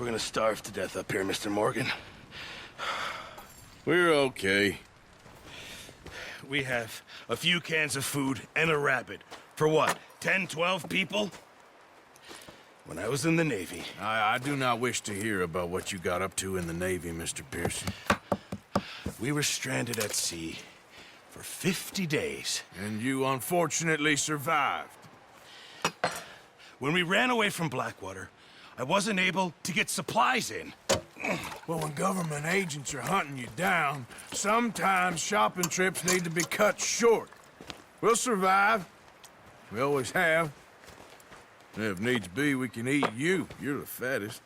We're gonna starve to death up here, Mr. Morgan. We're okay. We have a few cans of food and a rabbit. For what, 10, 12 people? When I was in the Navy... I do not wish to hear about what you got up to in the Navy, Mr. Pearson. We were stranded at sea for 50 days. And you unfortunately survived. When we ran away from Blackwater, I wasn't able to get supplies in. Well, when government agents are hunting you down, sometimes shopping trips need to be cut short. We'll survive. We always have. And if needs be, we can eat you. You're the fattest.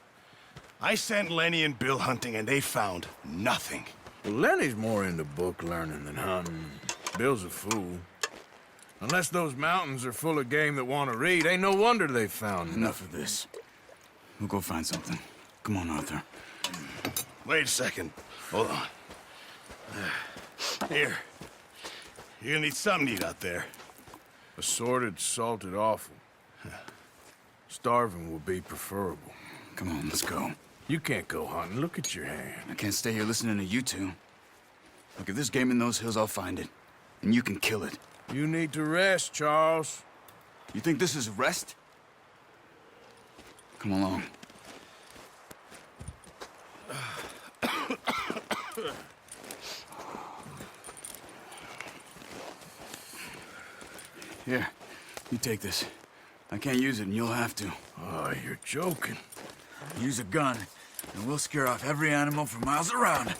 I sent Lenny and Bill hunting, and they found nothing. Well, Lenny's more into book learning than hunting. Bill's a fool. Unless those mountains are full of game that want to read, ain't no wonder they found Enough of this. We'll go find something. Come on, Arthur. Wait a second. Hold on. Here. You're gonna need something to eat out there. Assorted, salted offal. Starving will be preferable. Come on, let's go. You can't go hunting. Look at your hand. I can't stay here listening to you two. Look, if there's game in those hills, I'll find it. And you can kill it. You need to rest, Charles. You think this is rest? Come along. Here, you take this. I can't use it, and you'll have to. Oh, you're joking. Use a gun, and we'll scare off every animal for miles around.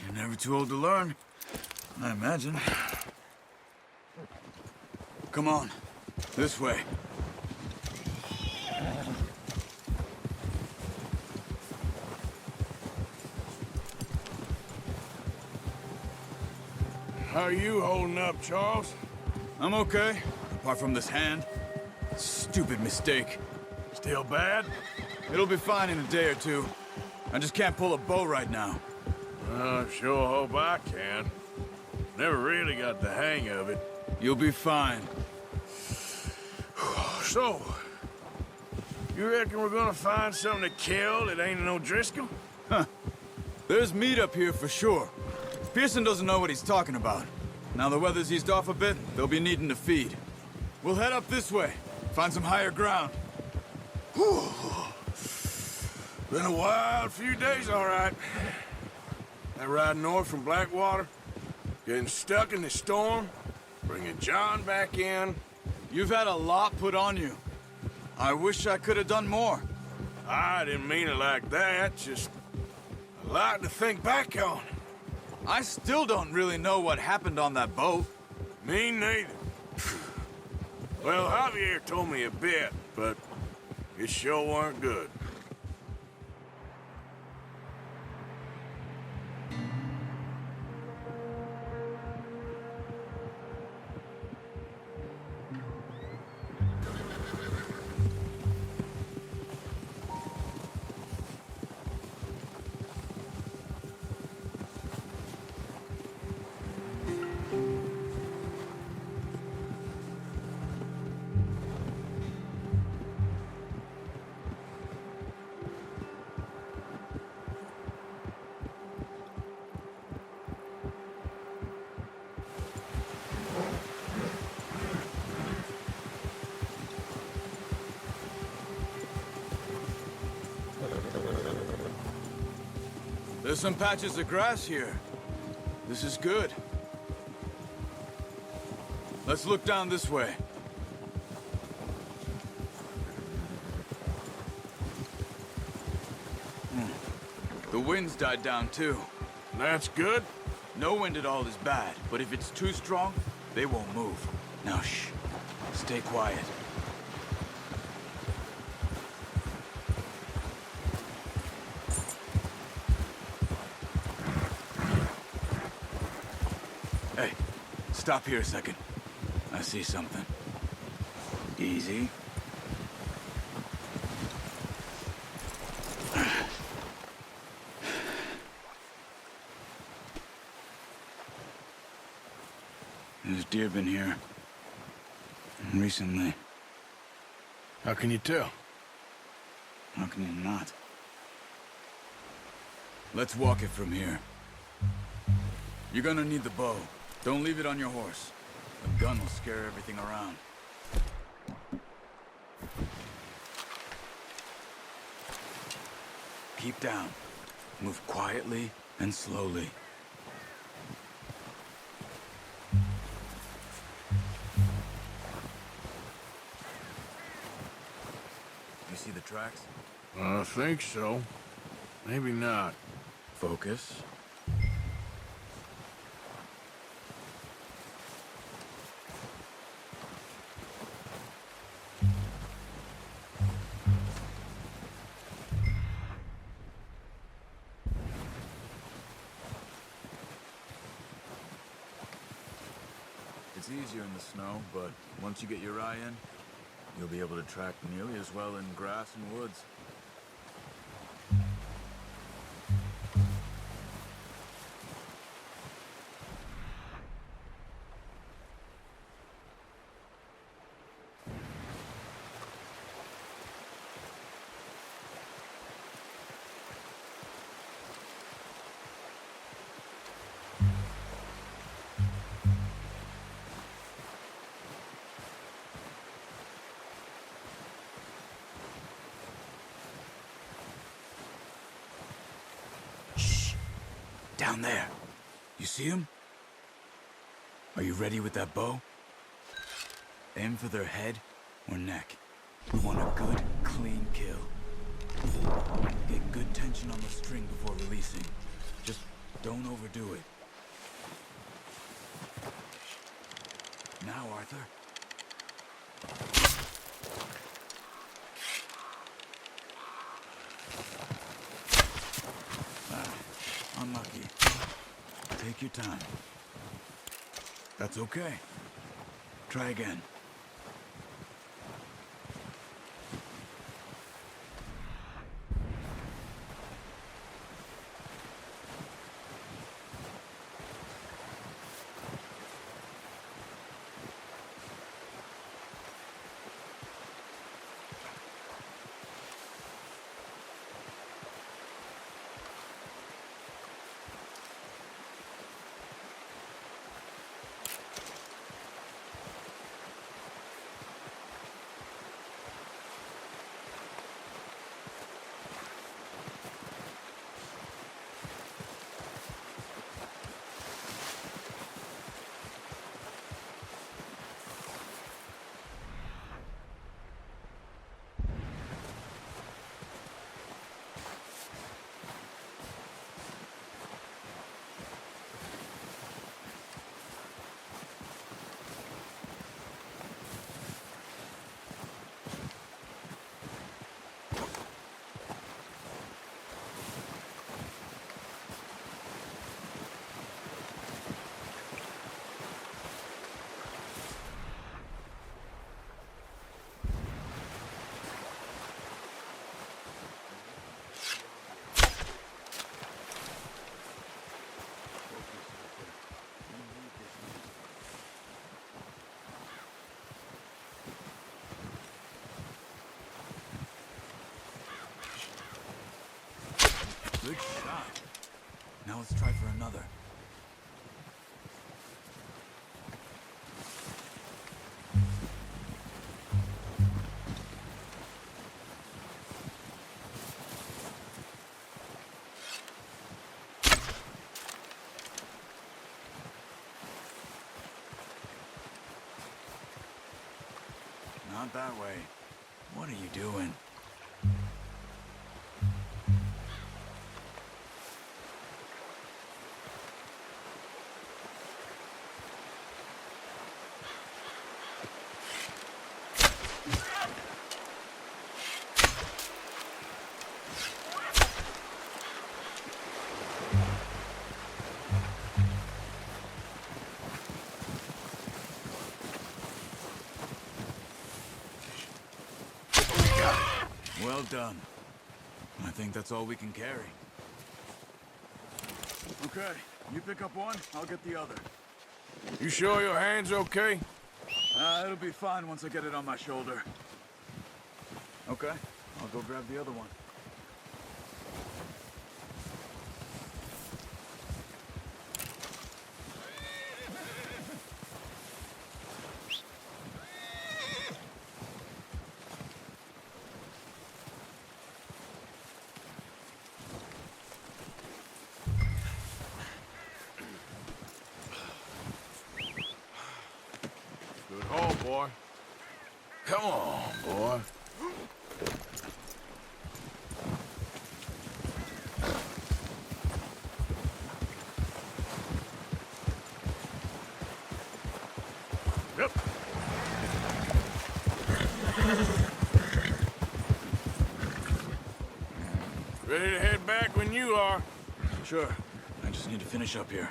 You're never too old to learn, I imagine. Come on, this way. How are you holding up, Charles? I'm okay, apart from this hand. Stupid mistake. Still bad? It'll be fine in a day or two. I just can't pull a bow right now. I sure hope I can. Never really got the hang of it. You'll be fine. So, you reckon we're gonna find something to kill that ain't no Driscoll? There's meat up here for sure. Pearson doesn't know what he's talking about. Now the weather's eased off a bit, they'll be needing to feed. We'll head up this way, find some higher ground. Whew. Been a wild few days, all right. That ride north from Blackwater, getting stuck in the storm, bringing John back in. You've had a lot put on you. I wish I could have done more. I didn't mean it like that, just a lot to think back on. I still don't really know what happened on that boat. Me neither. Well, Javier told me a bit, but it sure weren't good. There's some patches of grass here. This is good. Let's look down this way. The wind's died down too. That's good. No wind at all is bad, but if it's too strong, they won't move. Now shh. Stay quiet. Hey, stop here a second. I see something. Easy. There's deer been here. Recently. How can you tell? How can you not? Let's walk it from here. You're gonna need the bow. Don't leave it on your horse. The gun will scare everything around. Keep down. Move quietly and slowly. You see the tracks? I think so. Maybe not. Focus. It's easier in the snow, but once you get your eye in, you'll be able to track nearly as well in grass and woods. Down there. You see him? Are you ready with that bow? Aim for their head or neck. We want a good, clean kill. Get good tension on the string before releasing. Just don't overdo it. Now, Arthur. Unlucky. Take your time. That's okay. Try again. Good shot. Now let's try for another. Not that way. What are you doing? Well done. I think that's all we can carry. Okay, you pick up one, I'll get the other. You sure your hand's okay? It'll be fine once I get it on my shoulder. Okay, I'll go grab the other one. Oh, boy. Come on, boy. Yep. Ready to head back when you are. Sure. I just need to finish up here.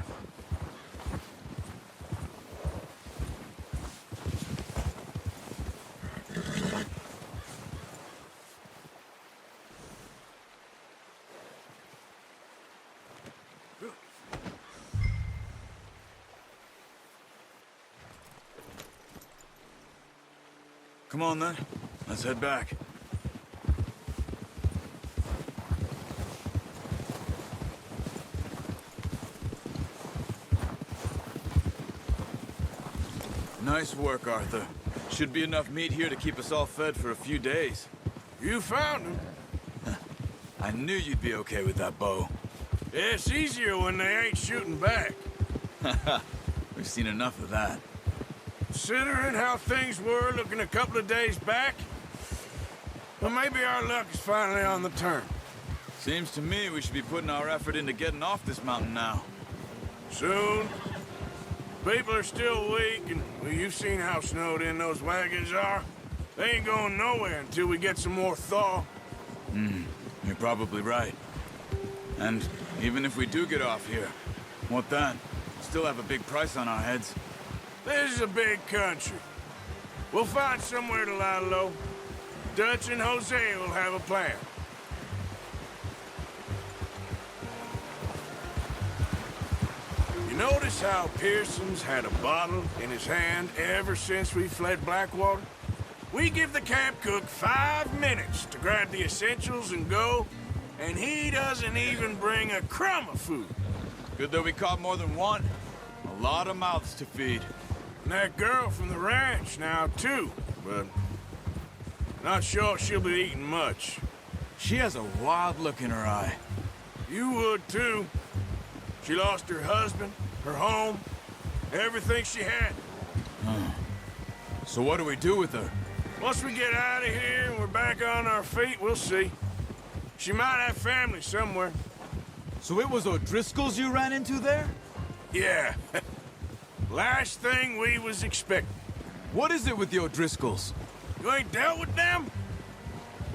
Come on, then. Let's head back. Nice work, Arthur. Should be enough meat here to keep us all fed for a few days. You found him. I knew you'd be okay with that bow. It's easier when they ain't shooting back. We've seen enough of that. Considering how things were looking a couple of days back, well, maybe our luck is finally on the turn. Seems to me we should be putting our effort into getting off this mountain now. Soon. People are still weak, and well, you've seen how snowed in those wagons are. They ain't going nowhere until we get some more thaw. You're probably right. And even if we do get off here, what then? Still have a big price on our heads. This is a big country. We'll find somewhere to lie low. Dutch and Hosea will have a plan. You notice how Pearson's had a bottle in his hand ever since we fled Blackwater? We give the camp cook 5 minutes to grab the essentials and go, and he doesn't even bring a crumb of food. Good that we caught more than one. A lot of mouths to feed. And that girl from the ranch now, too, but not sure she'll be eating much. She has a wild look in her eye. You would, too. She lost her husband, her home, everything she had. So what do we do with her? Once we get out of here and we're back on our feet, we'll see. She might have family somewhere. So it was O'Driscoll's you ran into there? Yeah. Last thing we was expecting. What is it with the O'Driscolls? You ain't dealt with them?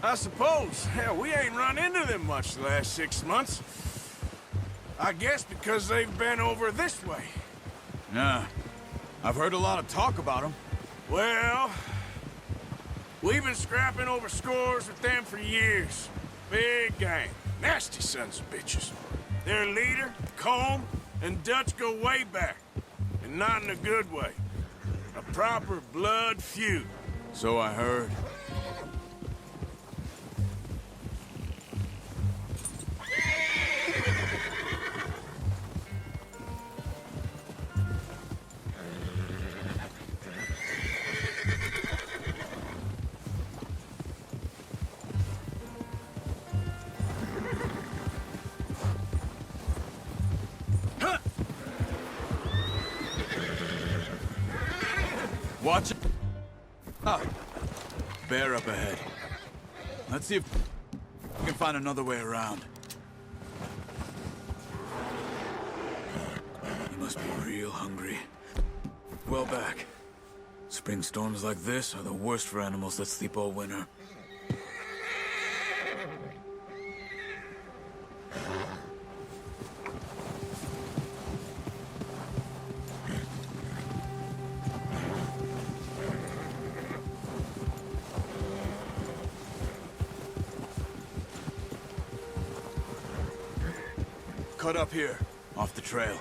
I suppose. Hell, we ain't run into them much the last 6 months. I guess because they've been over this way. Yeah. I've heard a lot of talk about them. Well, we've been scrapping over scores with them for years. Big gang. Nasty sons of bitches. Their leader, Colm, and Dutch go way back. And not in a good way. A proper blood feud. So I heard. Watch it. Ah. Bear up ahead. Let's see if we can find another way around. You must be real hungry. Well back. Spring storms like this are the worst for animals that sleep all winter. Cut up here, off the trail.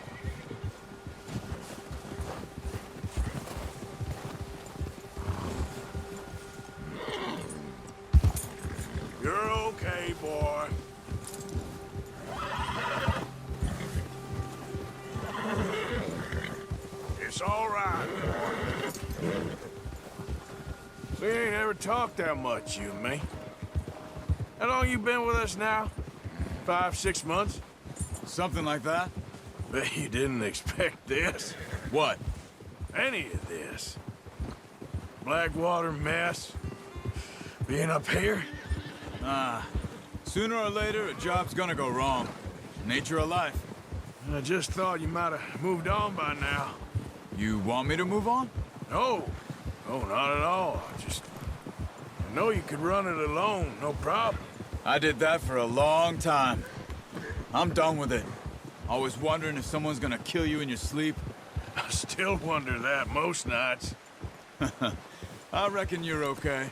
You're okay, boy. It's all right. We ain't ever talked that much, you and me. How long you been with us now? 5, 6 months? Something like that? Bet you didn't expect this. What? Any of this. Blackwater mess? Being up here? Sooner or later, a job's gonna go wrong. Nature of life. I just thought you might have moved on by now. You want me to move on? No. No, not at all. I know you could run it alone, no problem. I did that for a long time. I'm done with it. Always wondering if someone's gonna kill you in your sleep. I still wonder that most nights. I reckon you're okay.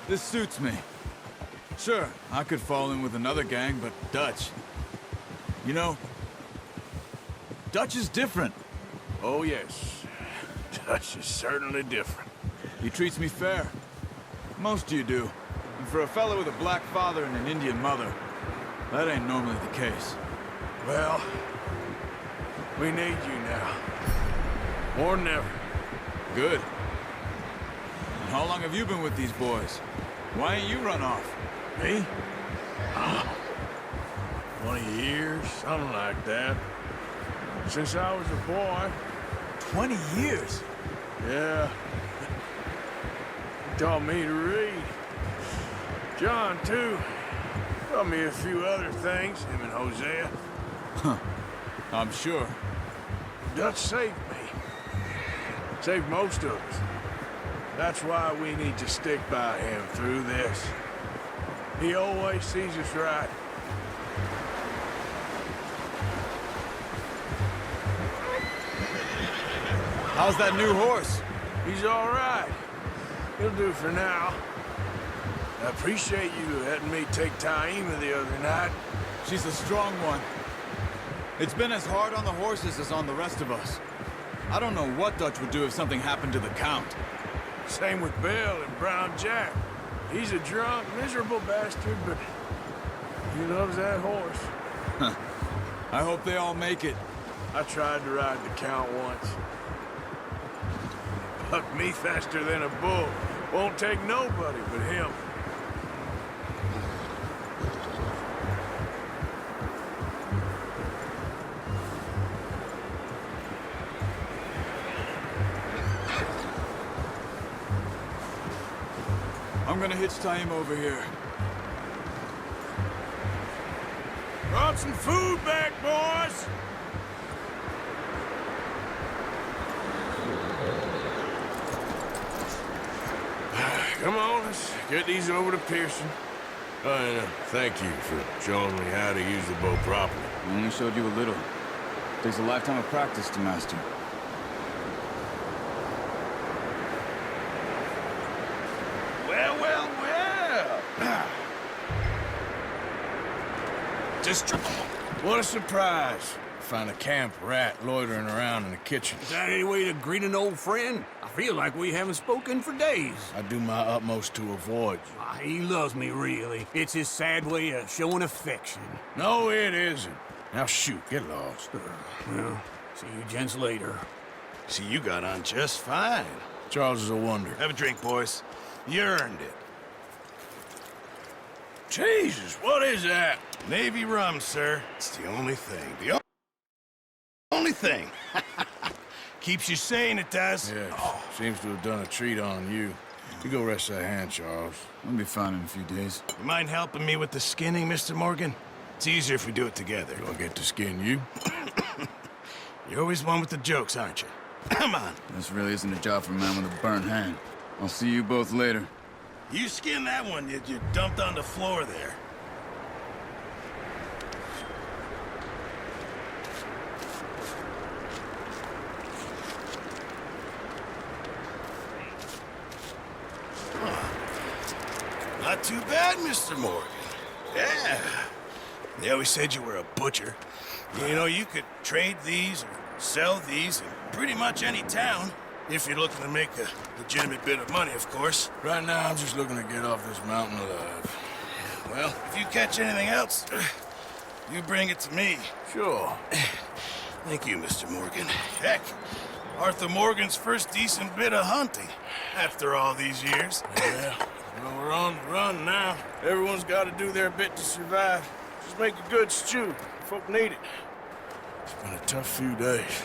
This suits me. Sure, I could fall in with another gang, but Dutch... You know, Dutch is different. Oh, yes. Dutch is certainly different. He treats me fair. Most of you do. And for a fellow with a black father and an Indian mother, that ain't normally the case. Well, we need you now. More than ever. Good. And how long have you been with these boys? Why ain't you run off? Me? 20 years, something like that. Since I was a boy. 20 years? Yeah. He taught me to read. John, too. Taught me a few other things, him and Hosea. I'm sure. Dutch saved me. Saved most of us. That's why we need to stick by him through this. He always sees us right. How's that new horse? He's all right. He'll do for now. I appreciate you letting me take Taima the other night. She's a strong one. It's been as hard on the horses as on the rest of us. I don't know what Dutch would do if something happened to the Count. Same with Bill and Brown Jack. He's a drunk, miserable bastard, but he loves that horse. I hope they all make it. I tried to ride the Count once. Bucked me faster than a bull. Won't take nobody but him. I'm gonna hitch Taima over here. Brought some food back, boys! Come on, let's get these over to Pearson. And thank you for showing me how to use the bow properly. I only showed you a little. Takes a lifetime of practice to master. Well, well, well. Just... What a surprise. Find a camp rat loitering around in the kitchen. Is that any way to greet an old friend? I feel like we haven't spoken for days. I do my utmost to avoid you. He loves me, really. It's his sad way of showing affection. No, it isn't. Now shoot, get lost. Well, see you gents later. See, you got on just fine. Charles is a wonder. Have a drink, boys. You earned it. Jesus, what is that? Navy rum, sir. It's the only thing. The only thing. Keeps you sane, it does. Yeah, seems to have done a treat on you. You go rest that hand, Charles. I'll be fine in a few days. You mind helping me with the skinning, Mr. Morgan? It's easier if we do it together. Do I get to skin you? You're always one with the jokes, aren't you? Come on. This really isn't a job for a man with a burnt hand. I'll see you both later. You skinned that one you dumped on the floor there. Not too bad, Mr. Morgan. Yeah. They always said you were a butcher. You know, you could trade these or sell these in pretty much any town. If you're looking to make a legitimate bit of money, of course. Right now, I'm just looking to get off this mountain alive. Well, if you catch anything else, you bring it to me. Sure. Thank you, Mr. Morgan. Heck, Arthur Morgan's first decent bit of hunting after all these years. Yeah. Well, we're on the run now. Everyone's got to do their bit to survive. Just make a good stew. Folk need it. It's been a tough few days.